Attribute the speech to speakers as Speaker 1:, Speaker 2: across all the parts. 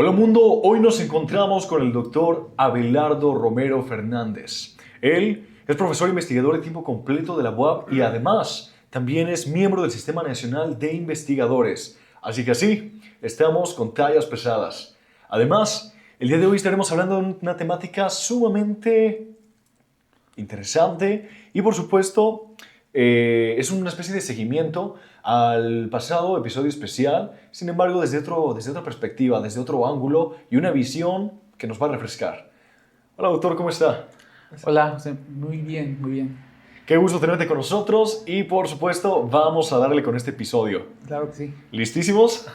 Speaker 1: Hola mundo, hoy nos encontramos con el doctor Abelardo Romero Fernández. Él es profesor e investigador de tiempo completo de la UAP y además también es miembro del Sistema Nacional de Investigadores. Así que así, estamos con tallas pesadas. Además, el día de hoy estaremos hablando de una temática sumamente interesante y por supuesto es una especie de seguimiento al pasado episodio especial, sin embargo desde otra perspectiva, desde otro ángulo y una visión que nos va a refrescar. Hola doctor, ¿cómo está?
Speaker 2: Hola, José. Muy bien, muy bien.
Speaker 1: Qué gusto tenerte con nosotros y por supuesto vamos a darle con este episodio.
Speaker 2: Claro que sí.
Speaker 1: ¿Listísimos?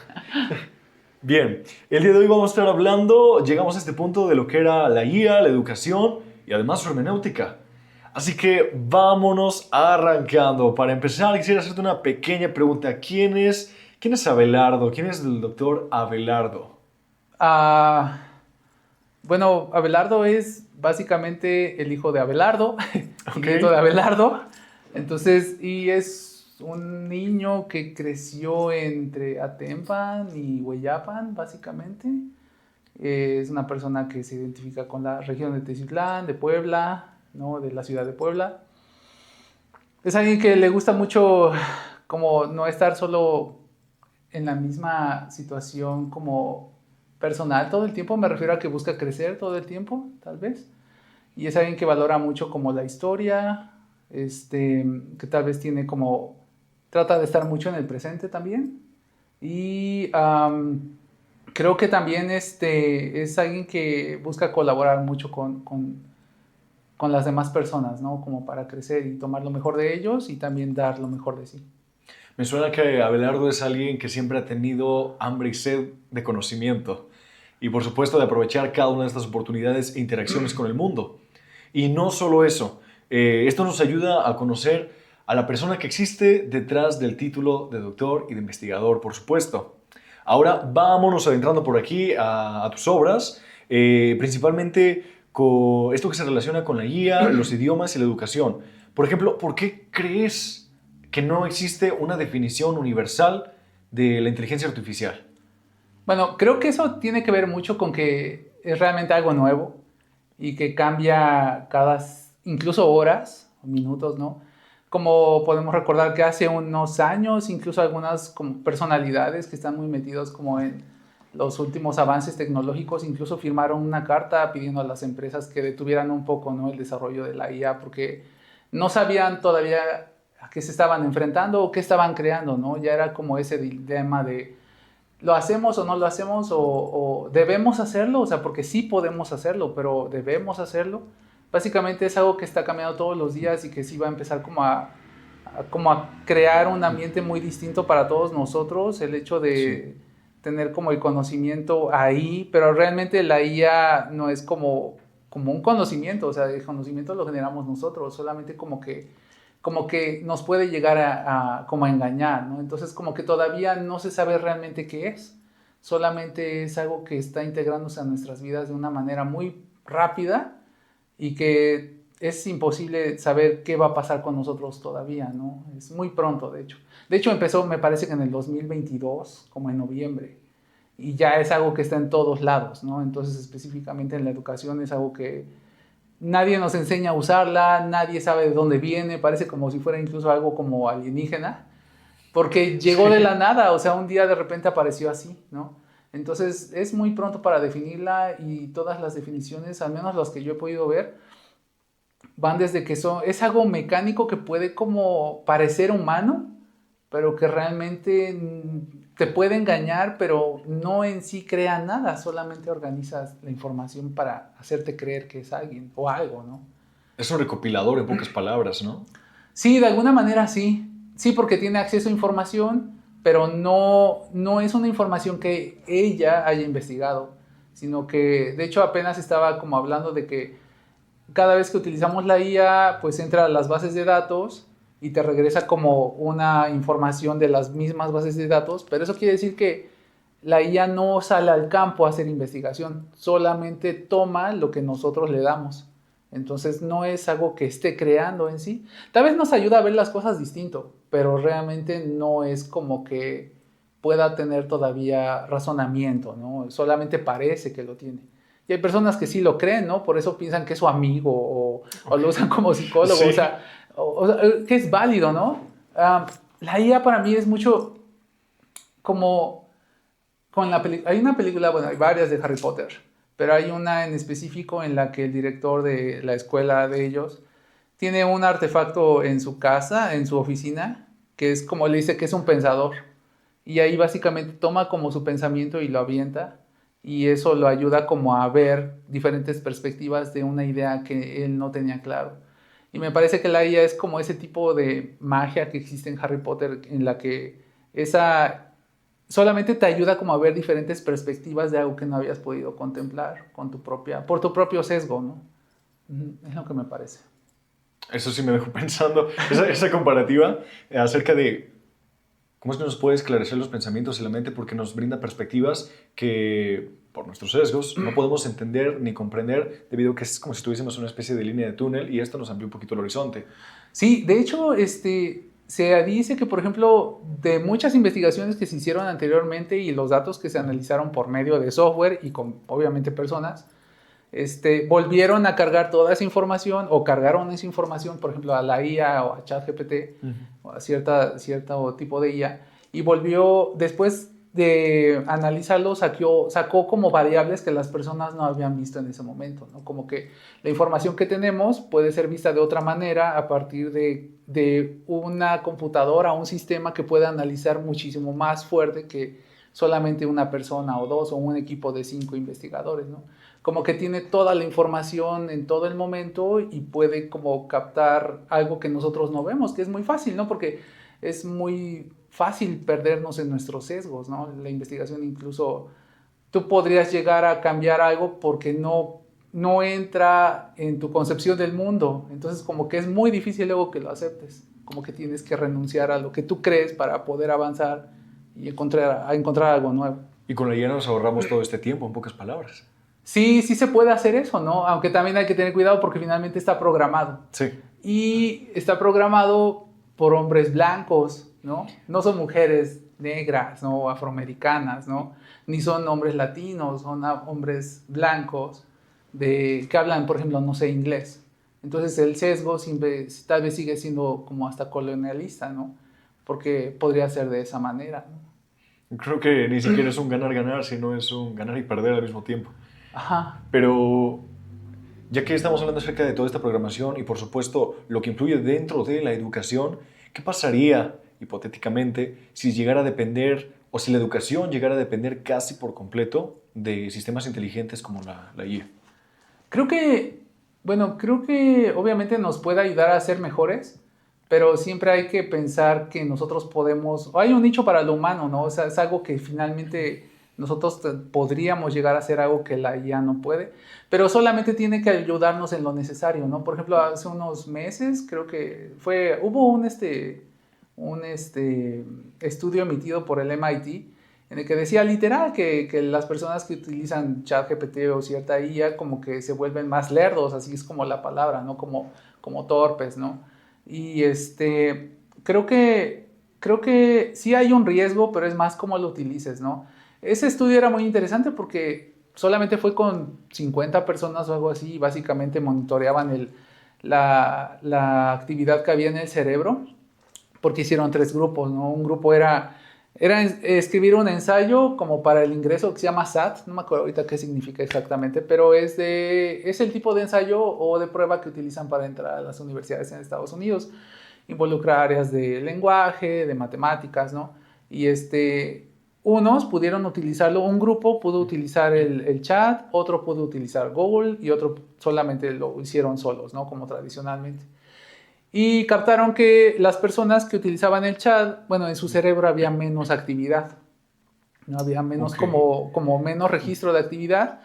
Speaker 1: Bien, el día de hoy vamos a estar hablando, llegamos a este punto de lo que era la guía, la educación y además su hermenéutica. Así que vámonos arrancando. Para empezar, quisiera hacerte una pequeña pregunta. ¿Quién es Abelardo? ¿Quién es el doctor Abelardo?
Speaker 2: Ah, bueno, Abelardo es básicamente el hijo de Abelardo y
Speaker 1: Ok.
Speaker 2: nieto de Abelardo. Entonces, y es un niño que creció entre Atempan y Hueyapan, básicamente. Es una persona que se identifica con la región de Teciutlán, de Puebla, ¿no? De la ciudad de Puebla. Es alguien que le gusta mucho como no estar solo en la misma situación como personal todo el tiempo, me refiero a que busca crecer todo el tiempo, tal vez, y es alguien que valora mucho como la historia, que tal vez tiene como, trata de estar mucho en el presente también, y creo que también es alguien que busca colaborar mucho con las demás personas, ¿no? Como para crecer y tomar lo mejor de ellos y también dar lo mejor de sí.
Speaker 1: Me suena que Abelardo es alguien que siempre ha tenido hambre y sed de conocimiento y por supuesto de aprovechar cada una de estas oportunidades e interacciones con el mundo. Y no solo eso, esto nos ayuda a conocer a la persona que existe detrás del título de doctor y de investigador, por supuesto. Ahora vámonos adentrando por aquí a tus obras, principalmente con esto que se relaciona con la guía, los idiomas y la educación. Por ejemplo, ¿por qué crees que no existe una definición universal de la inteligencia artificial?
Speaker 2: Bueno, creo que eso tiene que ver mucho con que es realmente algo nuevo y que cambia incluso horas o minutos, ¿no? Como podemos recordar que hace unos años, incluso algunas como personalidades que están muy metidos como en los últimos avances tecnológicos, incluso firmaron una carta pidiendo a las empresas que detuvieran un poco, ¿no? El desarrollo de la IA porque no sabían todavía a qué se estaban enfrentando o qué estaban creando, ¿no? Ya era como ese dilema de ¿lo hacemos o no lo hacemos o debemos hacerlo? O sea, porque sí podemos hacerlo, pero debemos hacerlo. Básicamente es algo que está cambiando todos los días y que sí va a empezar como a crear un ambiente muy distinto para todos nosotros, el hecho
Speaker 1: Sí.
Speaker 2: de tener como el conocimiento ahí, pero realmente la IA no es como un conocimiento, o sea, el conocimiento lo generamos nosotros, solamente como que nos puede llegar como a engañar, ¿no? Entonces como que todavía no se sabe realmente qué es, solamente es algo que está integrándose a nuestras vidas de una manera muy rápida y que es imposible saber qué va a pasar con nosotros todavía, ¿no? Es muy pronto, de hecho. De hecho empezó, me parece que en el 2022, como en noviembre, y ya es algo que está en todos lados, ¿no? Entonces específicamente en la educación es algo que nadie nos enseña a usarla, nadie sabe de dónde viene, parece como si fuera incluso algo como alienígena, porque llegó de la
Speaker 1: Sí.
Speaker 2: nada, o sea, un día de repente apareció así, ¿no? Entonces es muy pronto para definirla y todas las definiciones, al menos las que yo he podido ver, van desde que es algo mecánico que puede como parecer humano, pero que realmente te puede engañar, pero no en sí crea nada, solamente organizas la información para hacerte creer que es alguien o algo, ¿no?
Speaker 1: Es un recopilador en pocas palabras, ¿no?
Speaker 2: Sí, de alguna manera sí. Sí, porque tiene acceso a información, pero no es una información que ella haya investigado, sino que, de hecho, apenas estaba como hablando de que cada vez que utilizamos la IA, pues entra a las bases de datos y te regresa como una información de las mismas bases de datos, pero eso quiere decir que la IA no sale al campo a hacer investigación, solamente toma lo que nosotros le damos. Entonces no es algo que esté creando en sí. Tal vez nos ayuda a ver las cosas distinto, pero realmente no es como que pueda tener todavía razonamiento, ¿no? Solamente parece que lo tiene. Y hay personas que sí lo creen, ¿no? Por eso piensan que es su amigo o lo usan como psicólogo,
Speaker 1: Sí.
Speaker 2: o sea, que es válido, ¿no? La IA para mí es mucho como con la película. Hay una película, bueno, hay varias de Harry Potter, pero hay una en específico en la que el director de la escuela de ellos tiene un artefacto en su casa, en su oficina, que es como le dice que es un pensador. Y ahí básicamente toma como su pensamiento y lo avienta. Y eso lo ayuda como a ver diferentes perspectivas de una idea que él no tenía claro. Y me parece que la IA es como ese tipo de magia que existe en Harry Potter, en la que esa solamente te ayuda como a ver diferentes perspectivas de algo que no habías podido contemplar con por tu propio sesgo, ¿no? Es lo que me parece.
Speaker 1: Eso sí me dejó pensando, esa comparativa acerca de cómo es que nos puede esclarecer los pensamientos y la mente, porque nos brinda perspectivas que por nuestros sesgos no podemos entender ni comprender, debido a que es como si estuviésemos en una especie de línea de túnel y esto nos amplía un poquito el horizonte.
Speaker 2: Sí, de hecho, se dice que, por ejemplo, de muchas investigaciones que se hicieron anteriormente y los datos que se analizaron por medio de software y con, obviamente, personas, volvieron a cargar toda esa información o cargaron esa información, por ejemplo, a la IA o a ChatGPT o a cierto tipo de IA y volvió, después de analizarlo, sacó como variables que las personas no habían visto en ese momento, ¿no? Como que la información que tenemos puede ser vista de otra manera a partir de una computadora o un sistema que pueda analizar muchísimo más fuerte que solamente una persona o dos o un equipo de 5 investigadores, ¿no? Como que tiene toda la información en todo el momento y puede como captar algo que nosotros no vemos, que es muy fácil, ¿no? Porque es muy fácil perdernos en nuestros sesgos, ¿no? La investigación incluso, tú podrías llegar a cambiar algo porque no entra en tu concepción del mundo, entonces como que es muy difícil luego que lo aceptes, como que tienes que renunciar a lo que tú crees para poder avanzar y encontrar algo nuevo.
Speaker 1: Y con la IA nos ahorramos todo este tiempo, en pocas palabras.
Speaker 2: Sí, sí se puede hacer eso, ¿no? Aunque también hay que tener cuidado porque finalmente está programado.
Speaker 1: Sí.
Speaker 2: Y está programado por hombres blancos, ¿no? No son mujeres negras, ¿no? O afroamericanas, ¿no? Ni son hombres latinos, son hombres blancos que hablan, por ejemplo, no sé, inglés. Entonces el sesgo siempre, tal vez sigue siendo como hasta colonialista, ¿no? Porque podría ser de esa manera, ¿no?
Speaker 1: Creo que ni siquiera es un ganar-ganar, sino es un ganar y perder al mismo tiempo.
Speaker 2: Ajá.
Speaker 1: Pero ya que estamos hablando acerca de toda esta programación y por supuesto lo que influye dentro de la educación, ¿qué pasaría hipotéticamente si llegara a depender o si la educación llegara a depender casi por completo de sistemas inteligentes como la IA?
Speaker 2: Creo que obviamente nos puede ayudar a ser mejores, pero siempre hay que pensar que nosotros podemos, o hay un nicho para lo humano, ¿no? O sea, es algo que finalmente nosotros podríamos llegar a hacer algo que la IA no puede, pero solamente tiene que ayudarnos en lo necesario, ¿no? Por ejemplo, hace unos meses creo que hubo un estudio emitido por el MIT en el que decía literal que las personas que utilizan ChatGPT o cierta IA como que se vuelven más lerdos, así es como la palabra, ¿no? Como torpes, ¿no? Y creo que sí hay un riesgo, pero es más cómo lo utilices, ¿no? Ese estudio era muy interesante porque solamente fue con 50 personas o algo así y básicamente monitoreaban la actividad que había en el cerebro porque hicieron 3 grupos, ¿no? Un grupo era escribir un ensayo como para el ingreso que se llama SAT, no me acuerdo ahorita qué significa exactamente, pero es el tipo de ensayo o de prueba que utilizan para entrar a las universidades en Estados Unidos. Involucra áreas de lenguaje, de matemáticas, ¿no? Y unos pudieron utilizarlo, un grupo pudo utilizar el chat, otro pudo utilizar Google y otro solamente lo hicieron solos, ¿no? Como tradicionalmente. Y captaron que las personas que utilizaban el chat, bueno, en su cerebro había menos actividad, ¿no? Había menos como menos registro de actividad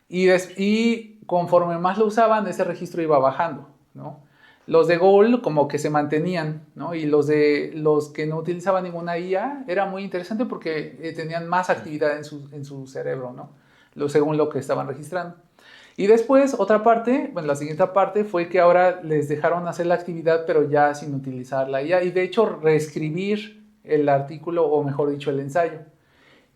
Speaker 2: y conforme más lo usaban, ese registro iba bajando, ¿no? Los de Google como que se mantenían, ¿no? Y los que no utilizaban ninguna IA era muy interesante porque tenían más actividad en su cerebro, ¿no? Según lo que estaban registrando. Y después, la siguiente parte fue que ahora les dejaron hacer la actividad, pero ya sin utilizar la IA. Y de hecho, reescribir el artículo, o mejor dicho, el ensayo.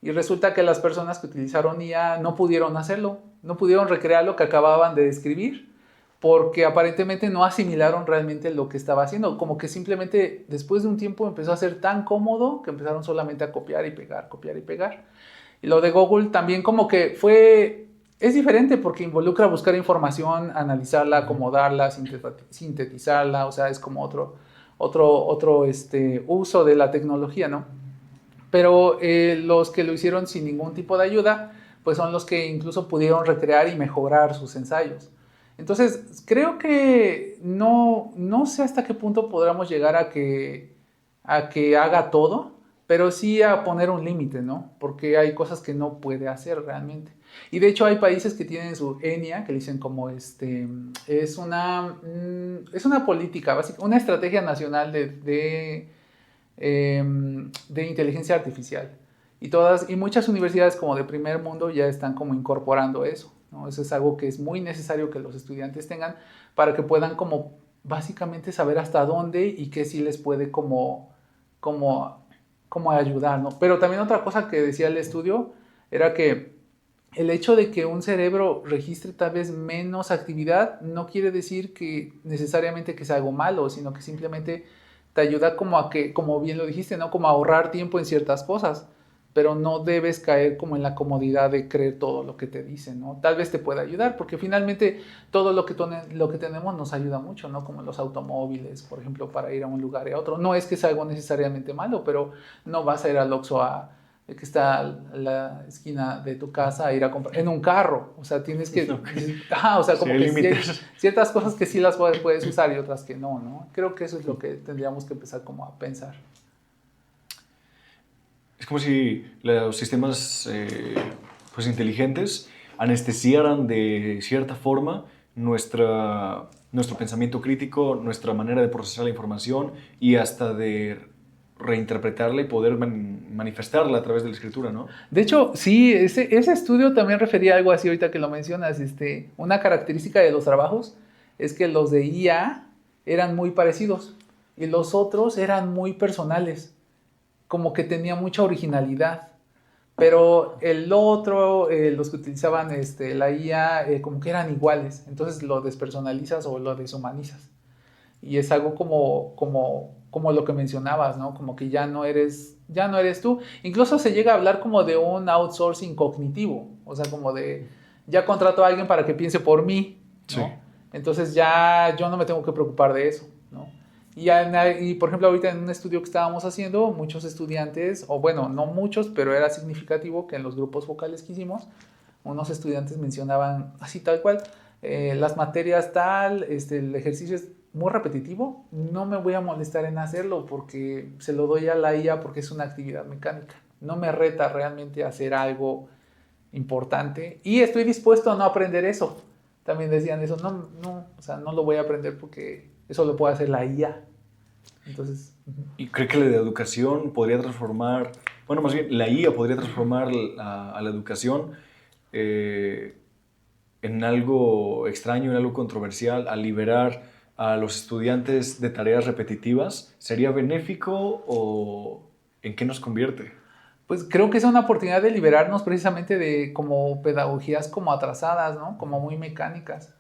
Speaker 2: Y resulta que las personas que utilizaron IA no pudieron hacerlo, no pudieron recrear lo que acababan de describir, porque aparentemente no asimilaron realmente lo que estaba haciendo. Como que simplemente después de un tiempo empezó a ser tan cómodo que empezaron solamente a copiar y pegar, copiar y pegar. Y lo de Google también como que es diferente porque involucra buscar información, analizarla, acomodarla, sintetizarla, o sea, es como otro uso de la tecnología, ¿no? Pero los que lo hicieron sin ningún tipo de ayuda, pues son los que incluso pudieron recrear y mejorar sus ensayos. Entonces, creo que no sé hasta qué punto podremos llegar a que haga todo, pero sí a poner un límite, ¿no? Porque hay cosas que no puede hacer realmente. Y de hecho hay países que tienen su ENIA, que dicen como es una política básica, una estrategia nacional de inteligencia artificial. Y muchas universidades como de primer mundo ya están como incorporando eso, ¿no? Eso es algo que es muy necesario que los estudiantes tengan para que puedan como básicamente saber hasta dónde y qué sí les puede como ayudar, ¿no? Pero también otra cosa que decía el estudio era que el hecho de que un cerebro registre tal vez menos actividad no quiere decir que necesariamente que sea algo malo, sino que simplemente te ayuda como a que, como bien lo dijiste, ¿no? Como a ahorrar tiempo en ciertas cosas, pero no debes caer como en la comodidad de creer todo lo que te dicen, ¿no? Tal vez te pueda ayudar, porque finalmente todo lo que tenemos nos ayuda mucho, ¿no? Como los automóviles, por ejemplo, para ir a un lugar y a otro. No es que sea algo necesariamente malo, pero no vas a ir al Oxxo que está a la esquina de tu casa a ir a comprar en un carro, o sea, tienes que, o sea, como
Speaker 1: sí,
Speaker 2: que ciertas cosas que sí las puedes usar y otras que no, ¿no? Creo que eso es lo que tendríamos que empezar como a pensar.
Speaker 1: Es como si los sistemas pues inteligentes anestesiaran de cierta forma nuestro pensamiento crítico, nuestra manera de procesar la información y hasta de reinterpretarla y poder manifestarla a través de la escritura, ¿no?
Speaker 2: De hecho, sí, ese estudio también refería a algo así ahorita que lo mencionas. Una característica de los trabajos es que los de IA eran muy parecidos y los otros eran muy personales, como que tenía mucha originalidad. Pero el otro, los que utilizaban la IA, como que eran iguales. Entonces lo despersonalizas o lo deshumanizas. Y es algo como lo que mencionabas, ¿no? Como que ya no eres tú. Incluso se llega a hablar como de un outsourcing cognitivo. O sea, como de, ya contrato a alguien para que piense por mí, ¿no? Sí. Entonces ya yo no me tengo que preocupar de eso, ¿no? Y por ejemplo, ahorita en un estudio que estábamos haciendo, muchos estudiantes, o bueno, no muchos, pero era significativo que en los grupos focales que hicimos, unos estudiantes mencionaban así tal cual, las materias tal, el ejercicio es muy repetitivo, no me voy a molestar en hacerlo porque se lo doy a la IA porque es una actividad mecánica. No me reta realmente a hacer algo importante y estoy dispuesto a no aprender eso. También decían eso, o sea, no lo voy a aprender porque eso lo puede hacer la IA. Entonces,
Speaker 1: ¿y cree que la educación podría transformar, bueno, más bien la IA podría transformar a la educación en algo extraño, en algo controversial, al liberar a los estudiantes de tareas repetitivas? ¿Sería benéfico o en qué nos convierte?
Speaker 2: Pues creo que es una oportunidad de liberarnos precisamente de como pedagogías como atrasadas, ¿no? Como muy mecánicas.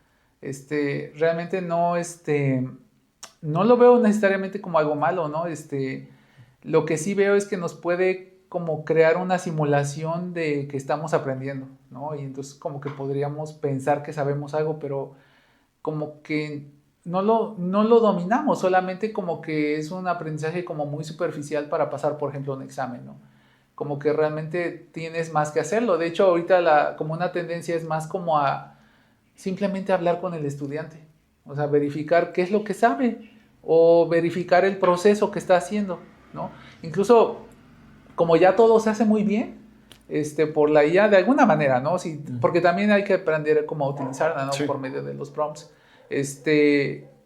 Speaker 2: Realmente no lo veo necesariamente como algo malo, ¿no? Lo que sí veo es que nos puede como crear una simulación de que estamos aprendiendo, ¿no? Y entonces como que podríamos pensar que sabemos algo, pero como que no lo dominamos, solamente como que es un aprendizaje como muy superficial para pasar, por ejemplo, un examen, ¿no? Como que realmente tienes más que hacerlo. De hecho, ahorita como una tendencia es más como a simplemente hablar con el estudiante, o sea, verificar qué es lo que sabe o verificar el proceso que está haciendo, ¿no? Incluso, como ya todo se hace muy bien, por la IA de alguna manera, ¿no? Sí, porque también hay que aprender cómo utilizarla, ¿no? Sí. Por medio de los prompts.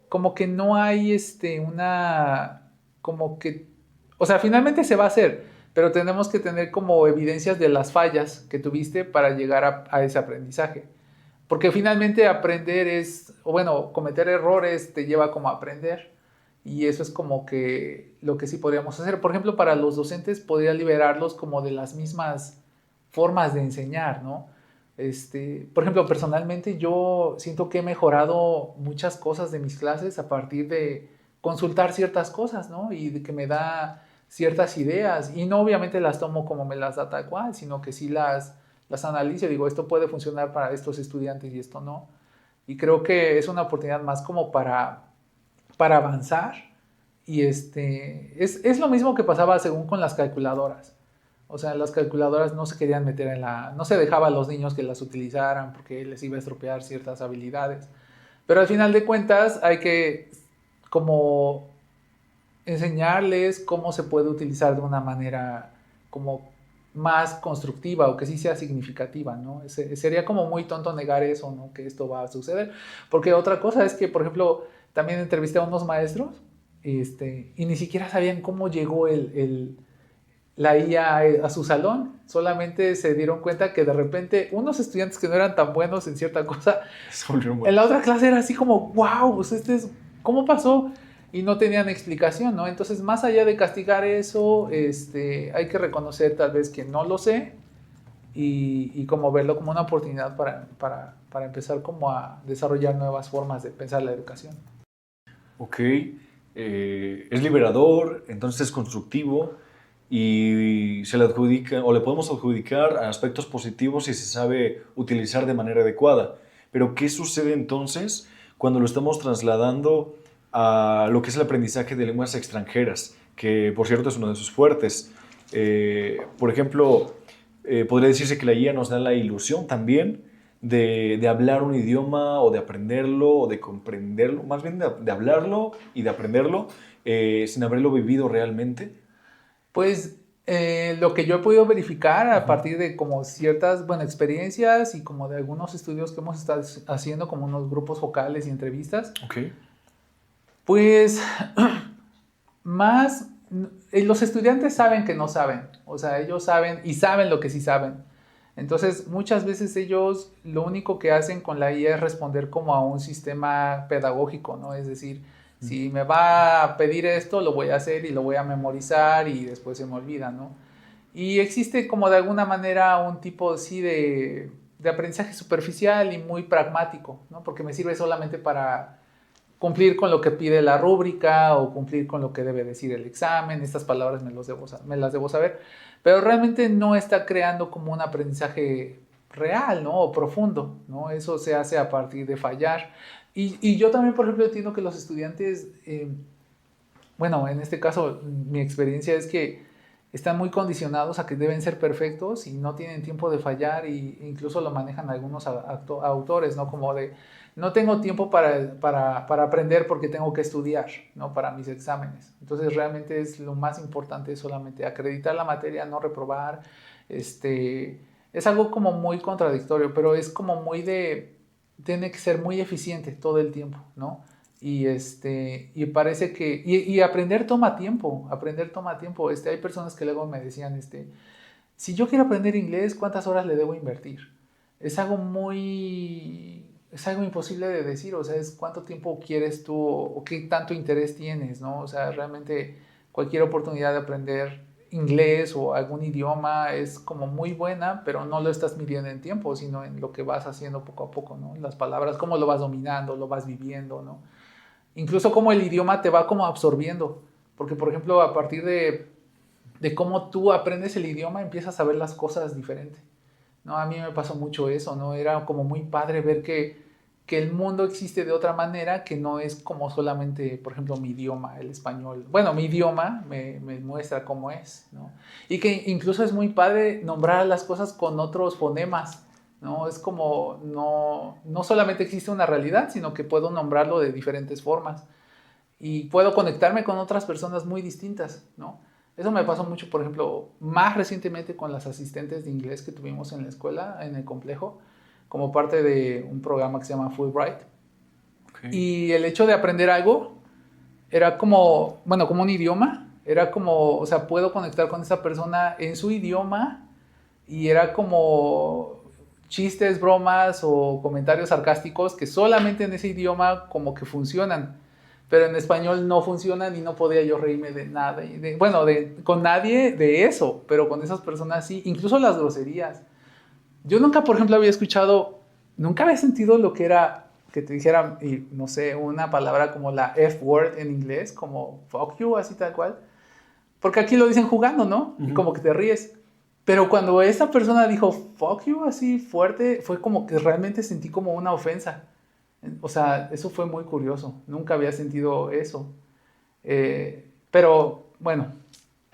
Speaker 2: Como que no hay como que, o sea, finalmente se va a hacer, pero tenemos que tener como evidencias de las fallas que tuviste para llegar a ese aprendizaje. Porque finalmente aprender cometer errores te lleva como a aprender. Y eso es como que lo que sí podríamos hacer. Por ejemplo, para los docentes podría liberarlos como de las mismas formas de enseñar, ¿no? Por ejemplo, personalmente yo siento que he mejorado muchas cosas de mis clases a partir de consultar ciertas cosas, ¿no? Y de que me da ciertas ideas y no obviamente las tomo como me las da tal cual, sino que sí las analizo y digo, esto puede funcionar para estos estudiantes y esto no. Y creo que es una oportunidad más como para avanzar. Y es lo mismo que pasaba según con las calculadoras. O sea, las calculadoras no se querían meter no se dejaba a los niños que las utilizaran porque les iba a estropear ciertas habilidades. Pero al final de cuentas hay que como enseñarles cómo se puede utilizar de una manera como más constructiva o que sí sea significativa, ¿no? Sería como muy tonto negar eso, ¿no? Que esto va a suceder. Porque otra cosa es que, por ejemplo, también entrevisté a unos maestros y ni siquiera sabían cómo llegó la IA a su salón. Solamente se dieron cuenta que de repente unos estudiantes que no eran tan buenos en cierta cosa, en la otra clase era así como, wow, ¿cómo pasó? Y no tenían explicación, ¿no? Entonces, más allá de castigar eso, hay que reconocer tal vez que no lo sé y como verlo como una oportunidad para empezar como a desarrollar nuevas formas de pensar la educación.
Speaker 1: Ok, es liberador, entonces es constructivo y se le adjudica o le podemos adjudicar a aspectos positivos si se sabe utilizar de manera adecuada. Pero ¿qué sucede entonces cuando lo estamos trasladando a lo que es el aprendizaje de lenguas extranjeras? Que por cierto es uno de sus fuertes. Por ejemplo, podría decirse que la IA nos da la ilusión también de hablar un idioma o de aprenderlo o de comprenderlo, más bien de hablarlo y de aprenderlo sin haberlo vivido realmente.
Speaker 2: Pues lo que yo he podido verificar a partir de como ciertas, bueno, experiencias y como de algunos estudios que hemos estado haciendo, como unos grupos focales y entrevistas,
Speaker 1: Okay.
Speaker 2: pues más los estudiantes saben que no saben, o sea, ellos saben y saben lo que sí saben. Entonces, muchas veces ellos lo único que hacen con la IA es responder como a un sistema pedagógico, ¿no? Es decir, si me va a pedir esto, lo voy a hacer y lo voy a memorizar y después se me olvida, ¿no? Y existe como de alguna manera un tipo así de aprendizaje superficial y muy pragmático, ¿no? Porque me sirve solamente para cumplir con lo que pide la rúbrica o cumplir con lo que debe decir el examen. Estas palabras me las debo saber, pero realmente no está creando como un aprendizaje real, ¿no? O profundo, ¿no? Eso se hace a partir de fallar. Y yo también, por ejemplo, entiendo que los estudiantes, bueno, en este caso, mi experiencia es que están muy condicionados a que deben ser perfectos y no tienen tiempo de fallar e incluso lo manejan algunos autores, ¿no? Como de, no tengo tiempo para aprender porque tengo que estudiar, ¿no? Para mis exámenes. Entonces realmente es lo más importante solamente acreditar la materia, no reprobar. Es algo como muy contradictorio, pero es como tiene que ser muy eficiente todo el tiempo, ¿no? Y parece que, y aprender toma tiempo, hay personas que luego me decían, si yo quiero aprender inglés, ¿cuántas horas le debo invertir? Es algo imposible de decir, o sea, es cuánto tiempo quieres tú o qué tanto interés tienes, ¿no? O sea, realmente cualquier oportunidad de aprender inglés o algún idioma es como muy buena, pero no lo estás midiendo en tiempo, sino en lo que vas haciendo poco a poco, ¿no? Las palabras, cómo lo vas dominando, lo vas viviendo, ¿no? Incluso cómo el idioma te va como absorbiendo, porque por ejemplo a partir de cómo tú aprendes el idioma empiezas a ver las cosas diferente, ¿no? A mí me pasó mucho eso, ¿no? Era como muy padre ver que el mundo existe de otra manera, que no es como solamente, por ejemplo, mi idioma, el español. Bueno, mi idioma me muestra cómo es, ¿no? Y que incluso es muy padre nombrar las cosas con otros fonemas, ¿no? Es como, no solamente existe una realidad, sino que puedo nombrarlo de diferentes formas y puedo conectarme con otras personas muy distintas, ¿no? Eso me pasó mucho, por ejemplo, más recientemente con las asistentes de inglés que tuvimos en la escuela, en el complejo, como parte de un programa que se llama Fulbright. Okay. Y el hecho de aprender algo era como, bueno, como un idioma, era como, o sea, puedo conectar con esa persona en su idioma y era como chistes, bromas o comentarios sarcásticos que solamente en ese idioma como que funcionan. pero en español no funcionan y no podía yo reírme de nada, con nadie de eso, pero con esas personas sí, incluso las groserías. Yo nunca, por ejemplo, nunca había sentido lo que era que te dijeran, y no sé, una palabra como la F-word en inglés, como fuck you, así tal cual. Porque aquí lo dicen jugando, ¿no? Y como que te ríes. Pero cuando esta persona dijo fuck you así fuerte, fue como que realmente sentí como una ofensa. O sea, eso fue muy curioso. Nunca había sentido eso. Pero bueno,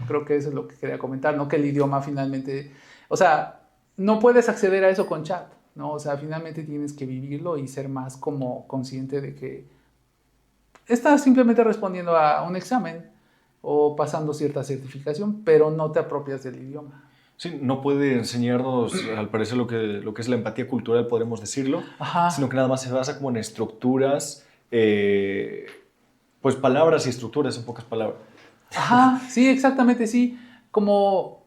Speaker 2: creo que eso es lo que quería comentar, ¿no? Que el idioma finalmente... O sea, no puedes acceder a eso con chat, ¿no? O sea, finalmente tienes que vivirlo y ser más como consciente de que estás simplemente respondiendo a un examen o pasando cierta certificación, pero no te apropias del idioma.
Speaker 1: Sí, no puede enseñarnos, al parecer, lo que es la empatía cultural, podremos decirlo,
Speaker 2: Ajá.
Speaker 1: sino que nada más se basa como en estructuras, pues palabras y estructuras, en pocas palabras.
Speaker 2: Ajá, sí, exactamente, sí. Como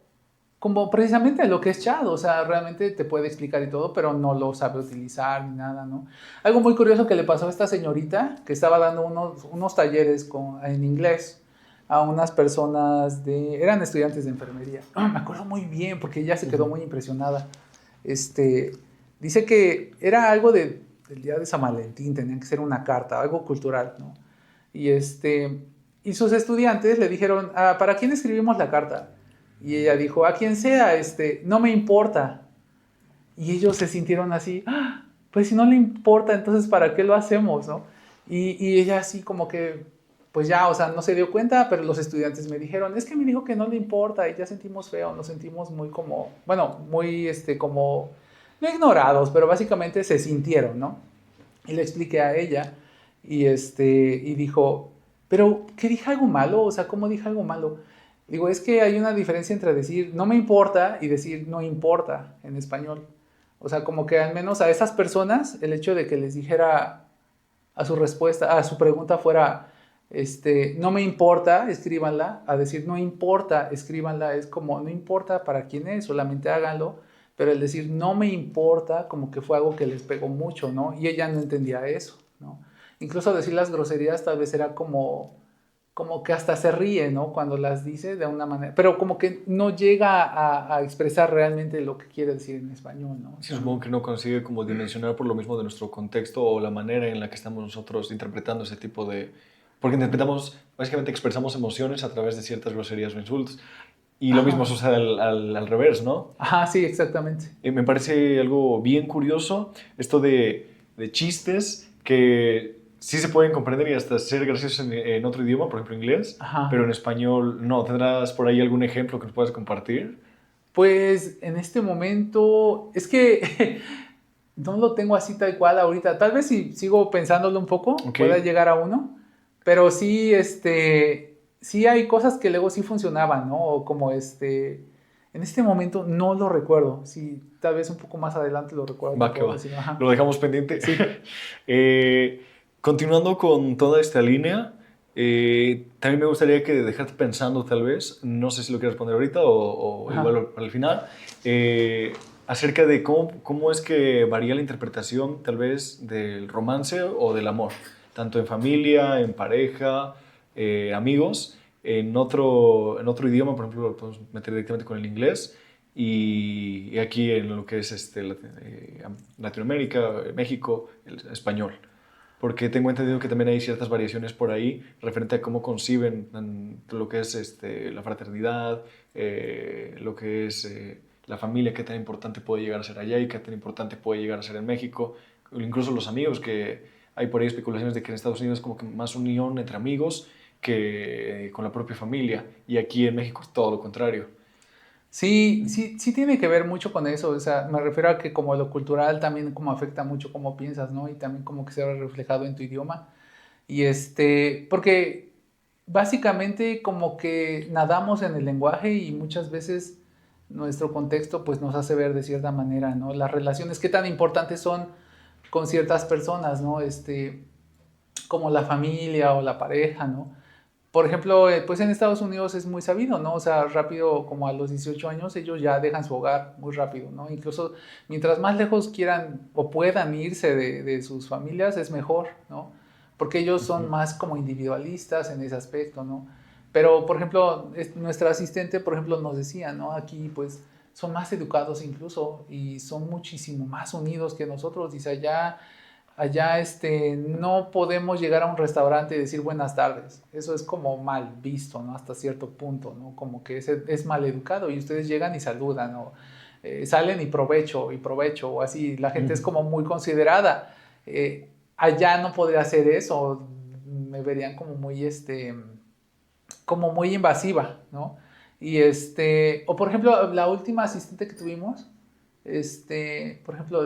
Speaker 2: precisamente lo que es chat, o sea, realmente te puede explicar y todo, pero no lo sabe utilizar ni nada, ¿no? Algo muy curioso que le pasó a esta señorita que estaba dando unos talleres en inglés a unas personas eran estudiantes de enfermería. Me acuerdo muy bien porque ella se quedó muy impresionada. Dice que era algo del día de San Valentín, tenían que ser una carta, algo cultural, ¿no? Y sus estudiantes le dijeron, ¿para quién escribimos la carta? Y ella dijo, a quien sea, no me importa. Y ellos se sintieron así, pues si no le importa, entonces ¿para qué lo hacemos, no? Y ella así como que, pues ya, o sea, no se dio cuenta, pero los estudiantes me dijeron, es que me dijo que no le importa y ya sentimos feo, nos sentimos muy como, bueno, muy, como, no ignorados, pero básicamente se sintieron, ¿no? Y le expliqué a ella y dijo, pero ¿qué dije algo malo? O sea, ¿cómo dije algo malo? Digo, es que hay una diferencia entre decir no me importa y decir no importa en español. O sea, como que al menos a esas personas el hecho de que les dijera a su respuesta, a su pregunta fuera no me importa, escríbanla, a decir no importa, escríbanla, es como no importa para quién es, solamente háganlo, pero el decir no me importa como que fue algo que les pegó mucho, ¿no? Y ella no entendía eso, ¿no? Incluso decir las groserías tal vez era como que hasta se ríe, ¿no? Cuando las dice de una manera, pero como que no llega a expresar realmente lo que quiere decir en español, ¿no?
Speaker 1: Sí, supongo que no consigue como dimensionar por lo mismo de nuestro contexto o la manera en la que estamos nosotros interpretando ese tipo de... Porque interpretamos, básicamente expresamos emociones a través de ciertas groserías o insultos. Y lo mismo sucede al revés, ¿no?
Speaker 2: Ajá, sí, exactamente.
Speaker 1: Me parece algo bien curioso esto de chistes que sí se pueden comprender y hasta ser graciosos en otro idioma, por ejemplo inglés,
Speaker 2: Ajá.
Speaker 1: pero en español no. ¿Tendrás por ahí algún ejemplo que nos puedas compartir?
Speaker 2: Pues en este momento, es que no lo tengo así tal cual ahorita. Tal vez si sigo pensándolo un poco,
Speaker 1: Ok.
Speaker 2: pueda llegar a uno. Pero sí, sí hay cosas que luego sí funcionaban, ¿no? O como en este momento no lo recuerdo. Sí, tal vez un poco más adelante lo recuerdo.
Speaker 1: Va que va.
Speaker 2: Decir, ajá.
Speaker 1: Lo dejamos pendiente.
Speaker 2: Sí.
Speaker 1: Continuando con toda esta línea, también me gustaría que dejarte pensando tal vez, no sé si lo quieres responder ahorita o igual para el final, acerca de cómo es que varía la interpretación tal vez del romance o del amor, tanto en familia, en pareja, amigos, en otro idioma, por ejemplo, lo podemos meter directamente con el inglés. Y aquí en lo que es Latinoamérica, México, el español. Porque tengo entendido que también hay ciertas variaciones por ahí referente a cómo conciben lo que es la fraternidad, lo que es la familia, qué tan importante puede llegar a ser allá y qué tan importante puede llegar a ser en México. Incluso los amigos, que hay por ahí especulaciones de que en Estados Unidos es como que más unión entre amigos que con la propia familia. Y aquí en México es todo lo contrario.
Speaker 2: Sí, sí, sí tiene que ver mucho con eso, o sea, me refiero a que como lo cultural también como afecta mucho cómo piensas, ¿no? Y también como que se ve reflejado en tu idioma. Y porque básicamente como que nadamos en el lenguaje y muchas veces nuestro contexto pues nos hace ver de cierta manera, ¿no? Las relaciones, qué tan importantes son con ciertas personas, ¿no? Como la familia o la pareja, ¿no? Por ejemplo, pues en Estados Unidos es muy sabido, ¿no? O sea, rápido, como a los 18 años, ellos ya dejan su hogar muy rápido, ¿no? Incluso mientras más lejos quieran o puedan irse de sus familias, es mejor, ¿no? porque ellos son más como individualistas en ese aspecto, ¿no? Pero, por ejemplo, nuestra asistente, por ejemplo, nos decía, ¿no? Aquí, pues, son más educados incluso y son muchísimo más unidos que nosotros. Dice, allá no podemos llegar a un restaurante y decir buenas tardes. Eso es como mal visto, ¿no? Hasta cierto punto, ¿no? Como que es mal educado y ustedes llegan y saludan, ¿no? Salen y provecho, o así. La gente es como muy considerada. Allá no podría hacer eso. Me verían como muy invasiva, ¿no? Y o por ejemplo, la última asistente que tuvimos, por ejemplo,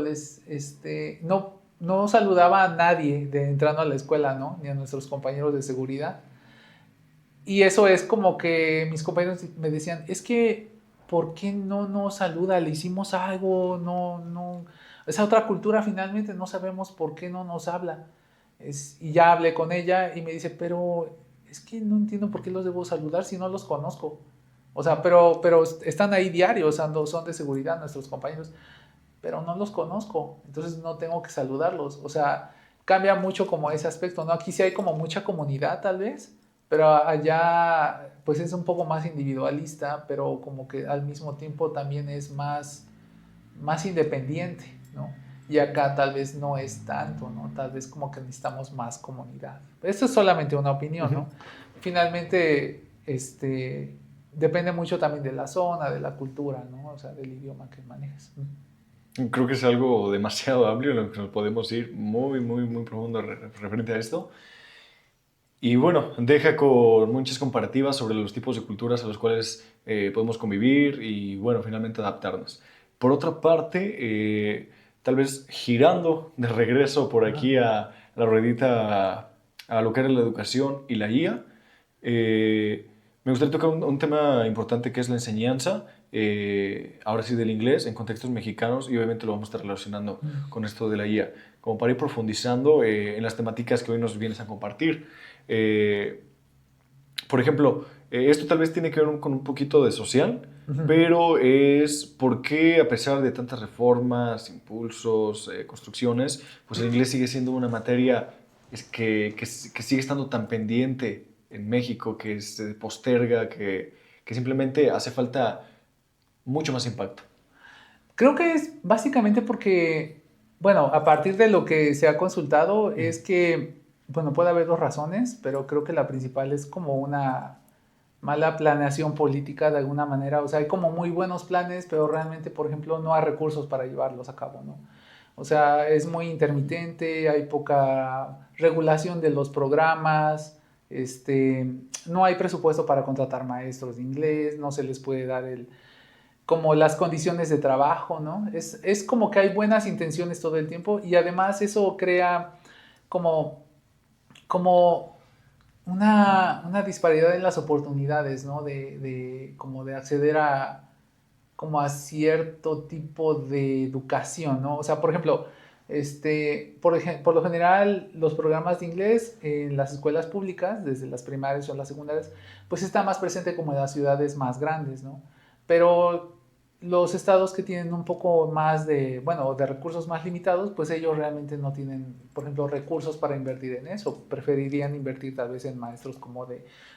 Speaker 2: no saludaba a nadie entrando a la escuela, ¿no? Ni a nuestros compañeros de seguridad. Y eso es como que mis compañeros me decían, es que, ¿por qué no nos saluda? ¿Le hicimos algo? No. Esa otra cultura finalmente no sabemos por qué no nos habla. Y ya hablé con ella y me dice, pero es que no entiendo por qué los debo saludar si no los conozco. O sea, pero están ahí diarios, son de seguridad nuestros compañeros, pero no los conozco, entonces no tengo que saludarlos. O sea, cambia mucho como ese aspecto, ¿no? Aquí sí hay como mucha comunidad tal vez, pero allá pues es un poco más individualista, pero como que al mismo tiempo también es más independiente, ¿no? Y acá tal vez no es tanto, ¿no? Tal vez como que necesitamos más comunidad. Esto es solamente una opinión, ¿no? Finalmente, depende mucho también de la zona, de la cultura, ¿no? O sea, del idioma que manejes.
Speaker 1: Creo que es algo demasiado amplio en lo que nos podemos ir muy, muy, muy profundo referente a esto. Y bueno, deja con muchas comparativas sobre los tipos de culturas a los cuales podemos convivir y bueno, finalmente adaptarnos. Por otra parte, tal vez girando de regreso por aquí a la ruedita a lo que era la educación y la IA, me gustaría tocar un tema importante que es la enseñanza, ahora sí del inglés, en contextos mexicanos y obviamente lo vamos a estar relacionando con esto de la IA, como para ir profundizando en las temáticas que hoy nos vienes a compartir. Eh, por ejemplo, esto tal vez tiene que ver con un poquito de social, pero es por qué a pesar de tantas reformas, impulsos, construcciones, pues el inglés sigue siendo una materia que sigue estando tan pendiente en México, que se posterga, que simplemente hace falta mucho más impacto.
Speaker 2: Creo que es básicamente porque, bueno, a partir de lo que se ha consultado, es que, bueno, puede haber dos razones, pero creo que la principal es como una mala planeación política de alguna manera. O sea, hay como muy buenos planes, pero realmente, por ejemplo, no hay recursos para llevarlos a cabo, ¿no? O sea, es muy intermitente, hay poca regulación de los programas, no hay presupuesto para contratar maestros de inglés, no se les puede dar como las condiciones de trabajo, ¿no? Es como que hay buenas intenciones todo el tiempo y además eso crea como una disparidad en las oportunidades, ¿no? Como de acceder como a cierto tipo de educación, ¿no? O sea, por ejemplo, por lo general, los programas de inglés en las escuelas públicas, desde las primarias o las secundarias, pues está más presente como en las ciudades más grandes, ¿no? Pero los estados que tienen un poco más de recursos más limitados, pues ellos realmente no tienen, por ejemplo, recursos para invertir en eso. Preferirían invertir tal vez en maestros como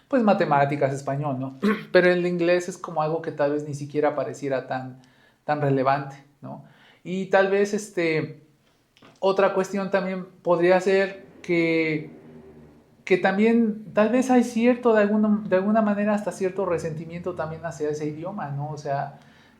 Speaker 2: pues matemáticas, español, ¿no? Pero el inglés es como algo que tal vez ni siquiera pareciera tan relevante, ¿no? Y tal vez, otra cuestión también podría ser que también tal vez hay de alguna manera hasta cierto resentimiento también hacia ese idioma, ¿no? O sea,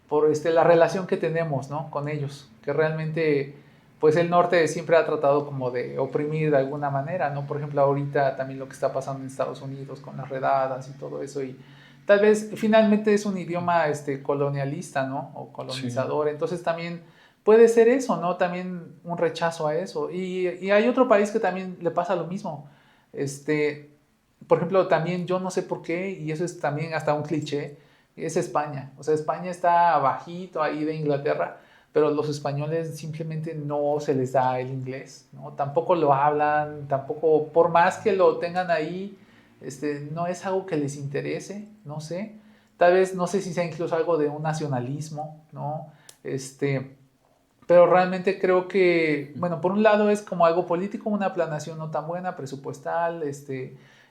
Speaker 2: por la relación que tenemos, ¿no? Con ellos, que realmente pues el norte siempre ha tratado como de oprimir de alguna manera, ¿no? Por ejemplo, ahorita también lo que está pasando en Estados Unidos con las redadas y todo eso, y tal vez finalmente es un idioma colonialista, ¿no? O colonizador, sí. Entonces también puede ser eso, ¿no? También un rechazo a eso. Y hay otro país que también le pasa lo mismo. Por ejemplo, también yo no sé por qué, y eso es también hasta un cliché, es España. O sea, España está bajito ahí de Inglaterra, pero los españoles simplemente no se les da el inglés, ¿no? Tampoco lo hablan, tampoco, por más que lo tengan ahí, no es algo que les interese, no sé. Tal vez, no sé si sea incluso algo de un nacionalismo, ¿no? Pero realmente creo que, bueno, por un lado es como algo político, una planeación no tan buena, presupuestal,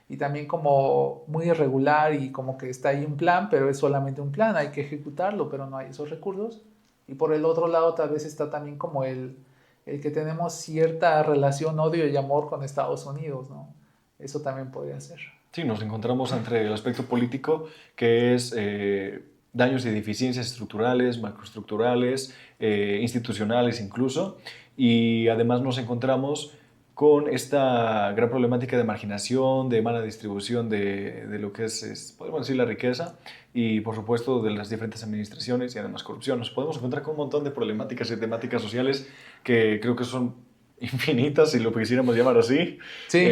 Speaker 2: y también como muy irregular y como que está ahí un plan, pero es solamente un plan, hay que ejecutarlo, pero no hay esos recursos. Y por el otro lado tal vez está también como el que tenemos cierta relación, odio y amor con Estados Unidos, ¿no? Eso también podría ser.
Speaker 1: Sí, nos encontramos entre el aspecto político, que es daños y deficiencias estructurales, macroestructurales, institucionales incluso, y además nos encontramos con esta gran problemática de marginación, de mala distribución de lo que podemos decir, la riqueza, y por supuesto de las diferentes administraciones y además corrupción. Nos podemos encontrar con un montón de problemáticas y temáticas sociales que creo que son infinitas, si lo quisiéramos llamar así.
Speaker 2: Sí,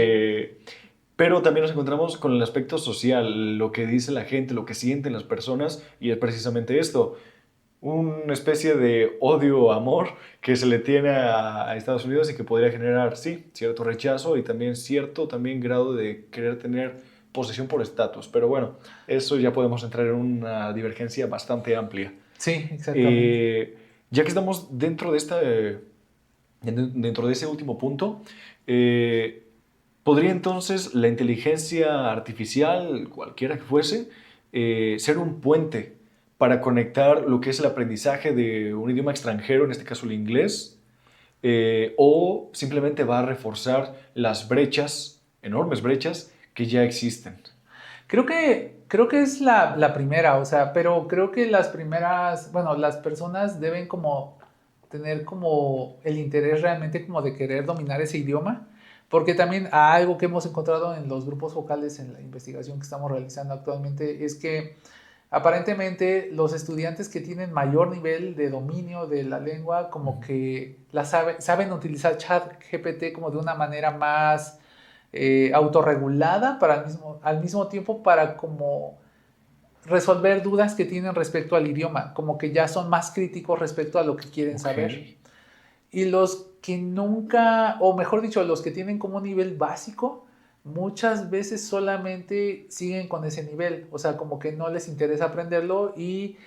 Speaker 1: Pero también nos encontramos con el aspecto social, lo que dice la gente, lo que sienten las personas, y es precisamente esto, una especie de odio-amor que se le tiene a Estados Unidos y que podría generar, sí, cierto rechazo y también cierto también grado de querer tener posesión por estatus. Pero bueno, eso ya podemos entrar en una divergencia bastante amplia.
Speaker 2: sí, exactamente.
Speaker 1: Eh, ya que estamos dentro de ese último punto, eh, ¿podría entonces la inteligencia artificial, cualquiera que fuese, ser un puente para conectar lo que es el aprendizaje de un idioma extranjero, en este caso el inglés, o simplemente va a reforzar las brechas, enormes brechas, que ya existen?
Speaker 2: Creo que es la primera, o sea, pero creo que las primeras, bueno, las personas deben como tener como el interés realmente como de querer dominar ese idioma, porque también algo que hemos encontrado en los grupos focales en la investigación que estamos realizando actualmente es que aparentemente los estudiantes que tienen mayor nivel de dominio de la lengua como que saben utilizar ChatGPT como de una manera más autorregulada para al mismo tiempo para como resolver dudas que tienen respecto al idioma, como que ya son más críticos respecto a lo que quieren
Speaker 1: Ok,
Speaker 2: saber. Y los que nunca, o mejor dicho, los que tienen como un nivel básico, muchas veces solamente siguen con ese nivel, o sea, como que no les interesa aprenderlo y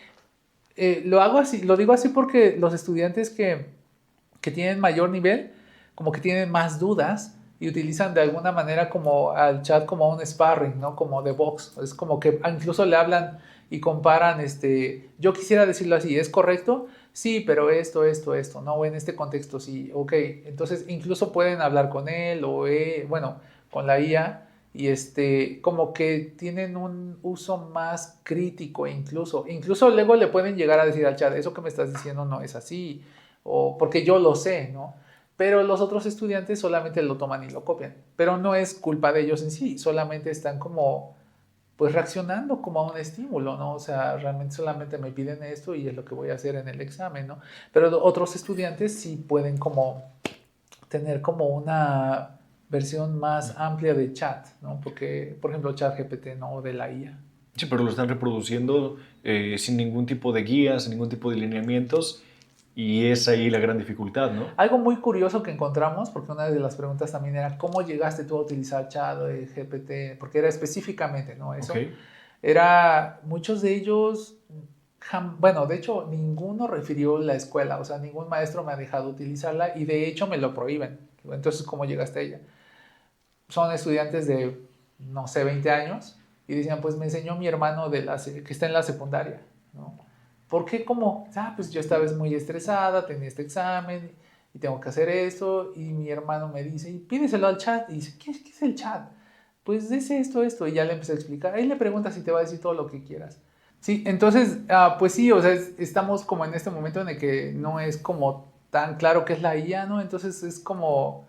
Speaker 2: lo hago así, lo digo así porque los estudiantes que tienen mayor nivel, como que tienen más dudas y utilizan de alguna manera como al chat como un sparring, ¿no? Como de box. Es como que incluso le hablan y comparan, yo quisiera decirlo así, ¿es correcto? Sí, pero esto, ¿no? O en este contexto sí, ok. Entonces incluso pueden hablar con él o, bueno, con la IA y como que tienen un uso más crítico incluso luego le pueden llegar a decir al chat, eso que me estás diciendo no es así, o porque yo lo sé, ¿no? Pero los otros estudiantes solamente lo toman y lo copian. Pero no es culpa de ellos en sí, solamente están como, pues reaccionando como a un estímulo, ¿no? O sea, realmente solamente me piden esto y es lo que voy a hacer en el examen, ¿no? Pero otros estudiantes sí pueden como tener como una versión más amplia de chat, ¿no? Porque, por ejemplo, ChatGPT, ¿no? O de la IA.
Speaker 1: sí, pero lo están reproduciendo sin ningún tipo de guía, sin ningún tipo de lineamientos, y es ahí la gran dificultad, ¿no?
Speaker 2: Algo muy curioso que encontramos, porque una de las preguntas también era cómo llegaste tú a utilizar chat o GPT, porque era específicamente, ¿no?
Speaker 1: Ok,
Speaker 2: Eso. Era, muchos de ellos, bueno, de hecho, ninguno refirió la escuela, o sea, ningún maestro me ha dejado utilizarla y de hecho me lo prohíben. Entonces, ¿cómo llegaste a ella? Son estudiantes de, no sé, 20 años y decían, pues me enseñó mi hermano que está en la secundaria, ¿no? ¿Por qué? ¿Cómo? Pues yo esta vez muy estresada, tenía este examen y tengo que hacer esto y mi hermano me dice, y pídeselo al chat y dice, ¿qué es el chat? Pues es esto y ya le empecé a explicar. Ahí le preguntas si te va a decir todo lo que quieras. Sí, entonces, pues sí, o sea, estamos como en este momento en el que no es como tan claro qué es la IA, ¿no? Entonces es como,